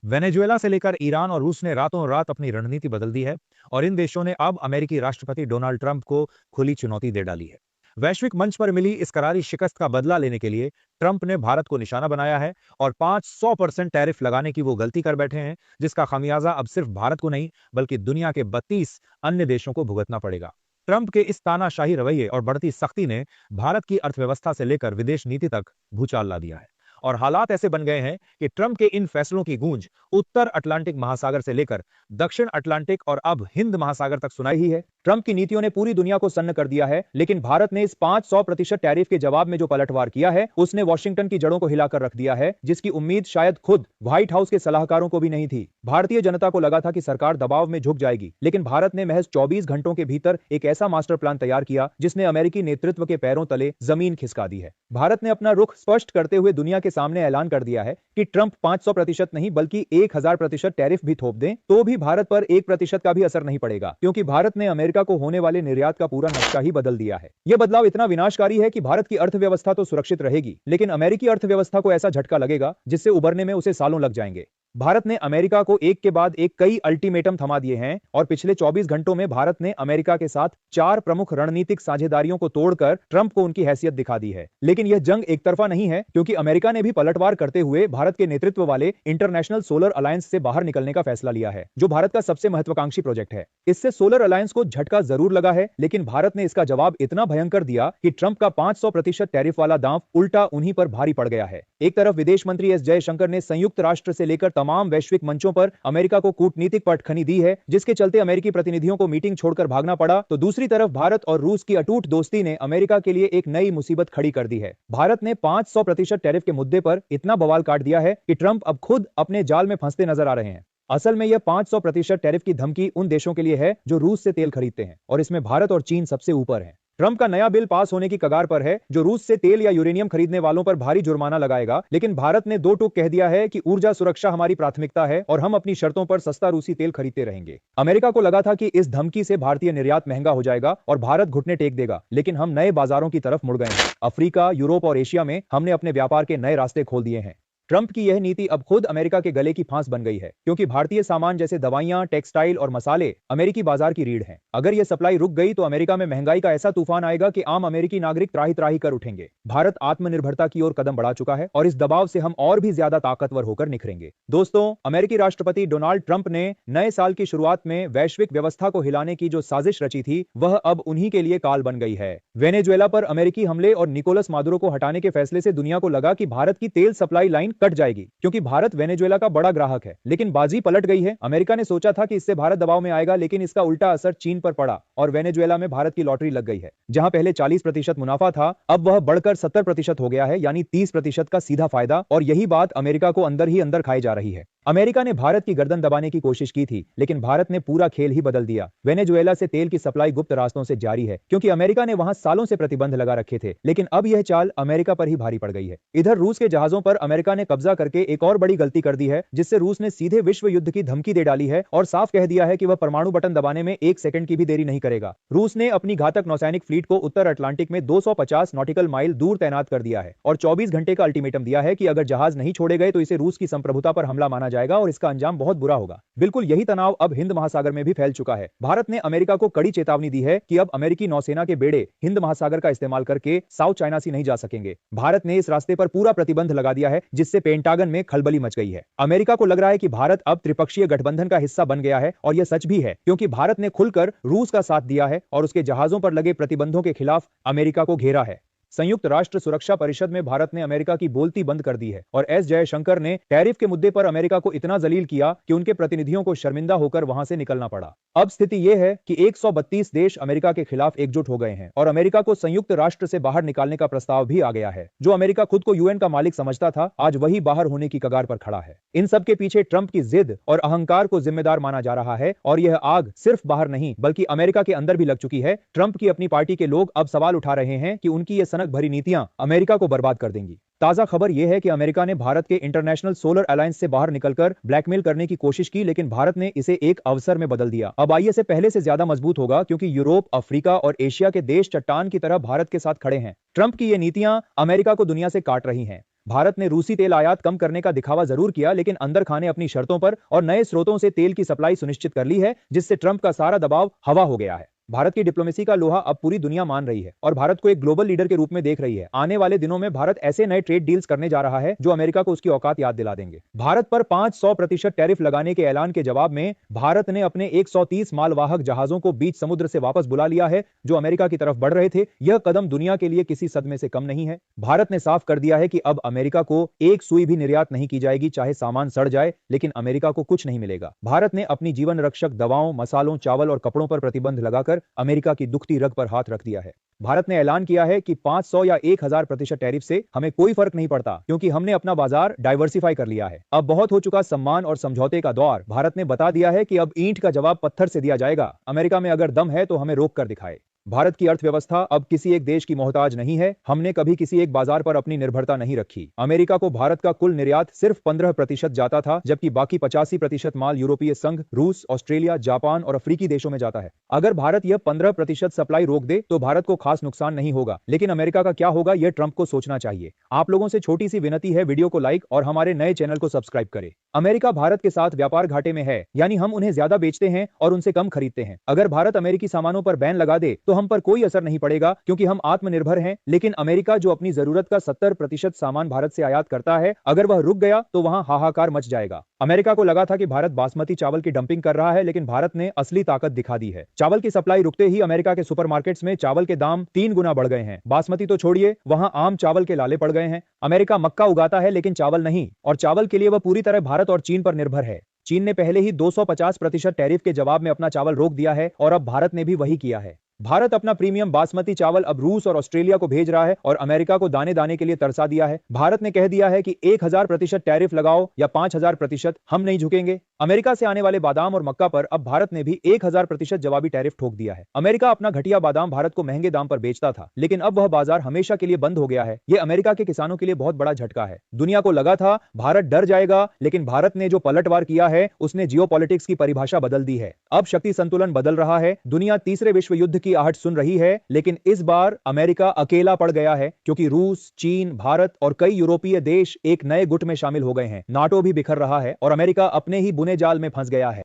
Venezuela से लेकर Iran और रूस ने रातों रात अपनी रणनीति बदल दी है और इन देशों ने अब अमेरिकी राष्ट्रपति डोनाल्ड ट्रंप को खुली चुनौती दे डाली है। वैश्विक मंच पर मिली इस करारी शिकस्त का बदला लेने के लिए ट्रंप ने भारत को निशाना बनाया है और 500% टैरिफ लगाने की वो गलती कर बैठे हैं, जिसका खामियाजा अब सिर्फ भारत को नहीं बल्कि दुनिया के 32 अन्य देशों को भुगतना पड़ेगा। ट्रंप के इस तानाशाही रवैये और बढ़ती सख्ती ने भारत की अर्थव्यवस्था से लेकर विदेश नीति तक भूचाल ला दिया है और हालात ऐसे बन गए हैं कि ट्रंप के इन फैसलों की गूंज उत्तर अटलांटिक महासागर से लेकर दक्षिण अटलांटिक और अब हिंद महासागर तक सुनाई ही है। ट्रंप की नीतियों ने पूरी दुनिया को सन्न कर दिया है, लेकिन भारत ने इस 500% टैरिफ के जवाब में जो पलटवार किया है उसने वॉशिंगटन की जड़ों को हिलाकर रख दिया है, जिसकी उम्मीद शायद खुद व्हाइट हाउस के सलाहकारों को भी नहीं थी। भारतीय जनता को लगा था कि सरकार दबाव में झुक जाएगी, लेकिन भारत ने महज 24 घंटों के भीतर एक ऐसा मास्टर प्लान तैयार किया जिसने अमेरिकी नेतृत्व के पैरों तले जमीन खिसका दी है। भारत ने अपना रुख स्पष्ट करते हुए दुनिया के सामने ऐलान कर दिया है कि ट्रंप 500% नहीं बल्कि 1000% टैरिफ भी थोप दें तो भी भारत पर 1% का भी असर नहीं पड़ेगा, क्योंकि भारत ने अमेरिका को होने वाले निर्यात का पूरा नक्शा ही बदल दिया है। यह बदलाव इतना विनाशकारी है कि भारत की अर्थव्यवस्था तो सुरक्षित रहेगी, लेकिन अमेरिकी अर्थव्यवस्था को ऐसा झटका लगेगा जिससे उबरने में उसे सालों लग जाएंगे। भारत ने अमेरिका को एक के बाद एक कई अल्टीमेटम थमा दिए हैं और पिछले 24 घंटों में भारत ने अमेरिका के साथ 4 प्रमुख रणनीतिक साझेदारियों को तोड़कर ट्रंप को उनकी हैसियत दिखा दी है। लेकिन यह जंग एक तरफा नहीं है, क्योंकि अमेरिका ने भी पलटवार करते हुए भारत के नेतृत्व वाले इंटरनेशनल सोलर अलायंस से बाहर निकलने का फैसला लिया है, जो भारत का सबसे महत्वाकांक्षी प्रोजेक्ट है। इससे सोलर अलायंस को झटका जरूर लगा है, लेकिन भारत ने इसका जवाब इतना भयंकर दिया कि ट्रंप का 500% टैरिफ वाला दांव उल्टा उन्हीं पर भारी पड़ गया है। एक तरफ विदेश मंत्री एस जयशंकर ने संयुक्त राष्ट्र से लेकर तमाम वैश्विक मंचों पर अमेरिका को कूटनीतिक पटखनी दी है, जिसके चलते अमेरिकी प्रतिनिधियों को मीटिंग छोड़कर भागना पड़ा, तो दूसरी तरफ भारत और रूस की अटूट दोस्ती ने अमेरिका के लिए एक नई मुसीबत खड़ी कर दी है। भारत ने 500% टैरिफ के मुद्दे पर इतना बवाल काट दिया है कि ट्रंप अब खुद अपने जाल में फंसते नजर आ रहे हैं। असल में यह 500% टैरिफ की धमकी उन देशों के लिए है जो रूस से तेल खरीदते हैं, और इसमें भारत और चीन सबसे ऊपर है। ट्रंप का नया बिल पास होने की कगार पर है, जो रूस से तेल या यूरेनियम खरीदने वालों पर भारी जुर्माना लगाएगा, लेकिन भारत ने दो टूक कह दिया है कि ऊर्जा सुरक्षा हमारी प्राथमिकता है और हम अपनी शर्तों पर सस्ता रूसी तेल खरीदते रहेंगे। अमेरिका को लगा था कि इस धमकी से भारतीय निर्यात महंगा हो जाएगा और भारत घुटने टेक देगा, लेकिन हम नए बाजारों की तरफ मुड़ गए हैं। अफ्रीका, यूरोप और एशिया में हमने अपने व्यापार के नए रास्ते खोल दिए हैं। ट्रंप की यह नीति अब खुद अमेरिका के गले की फांस बन गई है, क्योंकि भारतीय सामान जैसे दवाइयां, टेक्सटाइल और मसाले अमेरिकी बाजार की रीढ़ हैं। अगर यह सप्लाई रुक गई तो अमेरिका में महंगाई का ऐसा तूफान आएगा कि आम अमेरिकी नागरिक त्राही त्राही कर उठेंगे। भारत आत्मनिर्भरता की ओर कदम बढ़ा चुका है और इस दबाव से हम और भी ज्यादा ताकतवर होकर निखरेंगे। दोस्तों, अमेरिकी राष्ट्रपति डोनाल्ड ट्रंप ने नए साल की शुरुआत में वैश्विक व्यवस्था को हिलाने की जो साजिश रची थी, वह अब उन्हीं के लिए काल बन गई है। वेनेजुएला पर अमेरिकी हमले और निकोलस मादुरो को हटाने के फैसले से दुनिया को लगा कि भारत की तेल सप्लाई लाइन कट जाएगी, क्योंकि भारत वेनेजुएला का बड़ा ग्राहक है। लेकिन बाजी पलट गई है। अमेरिका ने सोचा था कि इससे भारत दबाव में आएगा, लेकिन इसका उल्टा असर चीन पर पड़ा और वेनेजुएला में भारत की लॉटरी लग गई है। जहां पहले 40% मुनाफा था, अब वह बढ़कर 70% हो गया है, यानी 30% का सीधा फायदा, और यही बात अमेरिका को अंदर ही अंदर खाई जा रही है। अमेरिका ने भारत की गर्दन दबाने की कोशिश की थी, लेकिन भारत ने पूरा खेल ही बदल दिया। वेनेजुएला से तेल की सप्लाई गुप्त रास्तों से जारी है, क्योंकि अमेरिका ने वहां सालों से प्रतिबंध लगा रखे थे, लेकिन अब यह चाल अमेरिका पर ही भारी पड़ गई है। इधर रूस के जहाजों पर अमेरिका ने कब्जा करके एक और बड़ी गलती कर दी है, जिससे रूस ने सीधे विश्व युद्ध की धमकी दे डाली है और साफ कह दिया है कि वह परमाणु बटन दबाने में 1 सेकंड की भी देरी नहीं करेगा। रूस ने अपनी घातक नौसैनिक फ्लीट को उत्तर अटलांटिक में 250 नॉटिकल माइल दूर तैनात कर दिया है और 24 घंटे का अल्टीमेटम दिया है कि अगर जहाज नहीं छोड़े गए तो इसे रूस की संप्रभुता पर हमला माना जाएगा और इसका अंजाम बहुत बुरा होगा। बिल्कुल यही तनाव अब हिंद महासागर में भी फैल चुका है। भारत ने अमेरिका को कड़ी चेतावनी दी है कि अब अमेरिकी नौसेना के बेड़े हिंद महासागर का इस्तेमाल करके साउथ चाइना सी नहीं जा सकेंगे। भारत ने इस रास्ते पर पूरा प्रतिबंध लगा दिया है, जिससे पेंटागन में खलबली मच गई है। अमेरिका को लग रहा है कि भारत अब त्रिपक्षीय गठबंधन का हिस्सा बन गया है, और यह सच भी है, क्योंकि भारत ने खुलकर रूस का साथ दिया है और उसके जहाजों पर लगे प्रतिबंधों के खिलाफ अमेरिका को घेरा है। संयुक्त राष्ट्र सुरक्षा परिषद में भारत ने अमेरिका की बोलती बंद कर दी है और एस जयशंकर ने टैरिफ के मुद्दे पर अमेरिका को इतना जलील किया कि उनके प्रतिनिधियों को शर्मिंदा होकर वहां से निकलना पड़ा। अब स्थिति यह है कि 132 देश अमेरिका के खिलाफ एकजुट हो गए हैं और अमेरिका को संयुक्त राष्ट्र से बाहर निकालने का प्रस्ताव भी आ गया है। जो अमेरिका खुद को यूएन का मालिक समझता था, आज वही बाहर होने की कगार पर खड़ा है। इन सब के पीछे ट्रंप की जिद और अहंकार को जिम्मेदार माना जा रहा है, और यह आग सिर्फ बाहर नहीं बल्कि अमेरिका के अंदर भी लग चुकी है। ट्रंप की अपनी पार्टी के लोग अब सवाल उठा रहे हैं कि उनकी ये सनक भरी नीतियां अमेरिका को बर्बाद कर देंगी। ताजा खबर यह है कि अमेरिका ने भारत के इंटरनेशनल सोलर अलायंस से बाहर निकलकर ब्लैकमेल करने की कोशिश की, लेकिन भारत ने इसे एक अवसर में बदल दिया। अब आईएस पहले से ज्यादा मजबूत होगा, क्योंकि यूरोप, अफ्रीका और एशिया के देश चट्टान की तरह भारत के साथ खड़े हैं। ट्रंप की ये नीतियां अमेरिका को दुनिया से काट रही हैं। भारत ने रूसी तेल आयात कम करने का दिखावा जरूर किया, लेकिन अंदर खाने अपनी शर्तों पर और नए स्रोतों से तेल की सप्लाई सुनिश्चित कर ली है, जिससे ट्रंप का सारा दबाव हवा हो गया है। भारत की डिप्लोमेसी का लोहा अब पूरी दुनिया मान रही है और भारत को एक ग्लोबल लीडर के रूप में देख रही है। आने वाले दिनों में भारत ऐसे नए ट्रेड डील्स करने जा रहा है जो अमेरिका को उसकी औकात याद दिला देंगे। भारत पर 500% टैरिफ लगाने के ऐलान के जवाब में भारत ने अपने 130 मालवाहक जहाजों को बीच समुद्र से वापस बुला लिया है, जो अमेरिका की तरफ बढ़ रहे थे। यह कदम दुनिया के लिए किसी सदमे से कम नहीं है। भारत ने साफ कर दिया है कि अब अमेरिका को एक सुई भी निर्यात नहीं की जाएगी, चाहे सामान सड़ जाए, लेकिन अमेरिका को कुछ नहीं मिलेगा। भारत ने अपनी जीवन रक्षक दवाओं, मसालों, चावल और कपड़ों पर प्रतिबंध लगाकर अमेरिका की दुखती रग पर हाथ रख दिया है। भारत ने ऐलान किया है कि 500 या 1000% टैरिफ से हमें कोई फर्क नहीं पड़ता, क्योंकि हमने अपना बाजार डाइवर्सिफाई कर लिया है। अब बहुत हो चुका सम्मान और समझौते का दौर। भारत ने बता दिया है कि अब ईंट का जवाब पत्थर से दिया जाएगा। अमेरिका में अगर दम है तो हमें रोक कर दिखाए। भारत की अर्थव्यवस्था अब किसी एक देश की मोहताज नहीं है। हमने कभी किसी एक बाजार पर अपनी निर्भरता नहीं रखी। अमेरिका को भारत का कुल निर्यात सिर्फ 15% जाता था, जबकि बाकी 85% माल यूरोपीय संघ, रूस, ऑस्ट्रेलिया, जापान और अफ्रीकी देशों में जाता है। अगर भारत यह 15% सप्लाई रोक दे तो भारत को खास नुकसान नहीं होगा, लेकिन अमेरिका का क्या होगा यह ट्रंप को सोचना चाहिए। आप लोगों से छोटी सी विनती है, वीडियो को लाइक और हमारे नए चैनल को सब्सक्राइब करें। अमेरिका भारत के साथ व्यापार घाटे में है, यानी हम उन्हें ज्यादा बेचते हैं और उनसे कम खरीदते हैं। अगर भारत अमेरिकी सामानों पर बैन लगा दे तो हम पर कोई असर नहीं पड़ेगा, क्योंकि हम आत्मनिर्भर हैं। लेकिन अमेरिका जो अपनी जरूरत का 70% सामान भारत से आयात करता है, अगर वह रुक गया तो वहां हाहाकार मच जाएगा। अमेरिका को लगा था कि भारत बासमती चावल की डंपिंग कर रहा है, लेकिन भारत ने असली ताकत दिखा दी है। चावल की सप्लाई रुकते ही अमेरिका के सुपरमार्केट्स में चावल के दाम 3 गुना बढ़ गए हैं। बासमती तो छोड़िए, वहां आम चावल के लाले पड़ गए हैं। अमेरिका मक्का उगाता है लेकिन चावल नहीं, और चावल के लिए वह पूरी तरह भारत और चीन पर निर्भर है। चीन ने पहले ही 250% टैरिफ के जवाब में अपना चावल रोक दिया है और अब भारत ने भी वही किया है। भारत अपना प्रीमियम बासमती चावल अब रूस और ऑस्ट्रेलिया को भेज रहा है और अमेरिका को दाने दाने के लिए तरसा दिया है। भारत ने कह दिया है कि 1000% टैरिफ लगाओ या 5000%, हम नहीं झुकेंगे। अमेरिका से आने वाले बादाम और मक्का पर अब भारत ने भी 1000% जवाबी टैरिफ ठोक दिया है। अमेरिका अपना घटिया बादाम भारत को महंगे दाम पर बेचता था, लेकिन अब वह बाजार हमेशा के लिए बंद हो गया है। यह अमेरिका के किसानों के लिए बहुत बड़ा झटका है। दुनिया को लगा था भारत डर जाएगा, लेकिन भारत ने जो पलटवार किया है उसने जियोपॉलिटिक्स की परिभाषा बदल दी है। अब शक्ति संतुलन बदल रहा है। दुनिया तीसरे विश्व युद्ध की आहट सुन रही है, लेकिन इस बार अमेरिका अकेला पड़ गया है, क्योंकि रूस, चीन, भारत और कई यूरोपीय देश एक नए गुट में शामिल हो गए हैं। नाटो भी बिखर रहा है और अमेरिका अपने ही बुने जाल में फंस गया है।